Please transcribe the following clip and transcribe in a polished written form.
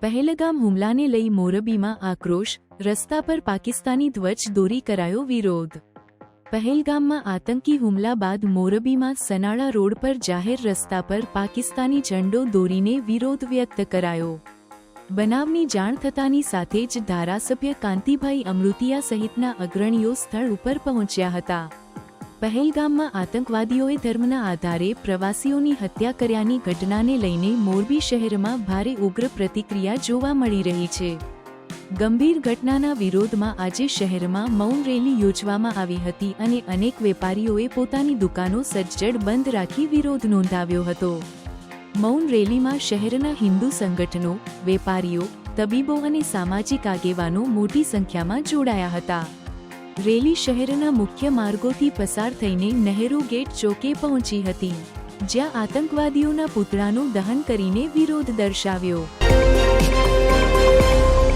પહેલગામ હુમલાને લઈ મોરબીમાં આક્રોશ, રસ્તા પર પાકિસ્તાની ધ્વજ દોરી કરાયો વિરોધ। પહેલગામમાં આતંકી હુમલા બાદ મોરબીમાં સનાળા રોડ પર જાહેર રસ્તા પર પાકિસ્તાની ઝંડો દોરીને વિરોધ વ્યક્ત કરાયો। બનાવની જાણ થતાની સાથે જ ધારાસભ્ય કાંતિભાઈ અમૃતિયા સહિતના અગ્રણીઓ સ્થળ ઉપર પહોંચ્યા હતા। પહેલગામમાં આતંકવાદીઓએ ધર્મના આધારે પ્રવાસીઓની હત્યા કર્યાની ઘટનાને લઈને મોરબી શહેરમાં ભારે ઉગ્ર પ્રતિક્રિયા જોવા મળી રહી છે। ગંભીર ઘટનાના વિરોધમાં આજે શહેરમાં મૌન રેલી યોજવામાં આવી હતી અને અનેક વેપારીઓએ પોતાની દુકાનો સજ્જડ બંધ રાખી વિરોધ નોંધાવ્યો હતો। મૌન રેલીમાં શહેરના હિન્દુ સંગઠનો, વેપારીઓ, તબીબો અને સામાજિક આગેવાનો મોટી સંખ્યામાં જોડાયા હતા। રેલી શહેરના મુખ્ય માર્ગોથી પસાર થઈને નહેરુ ગેટ ચોકે પહોંચી હતી, જ્યાં આતંકવાદીઓના પૂતળાનું દહન કરીને વિરોધ દર્શાવ્યો।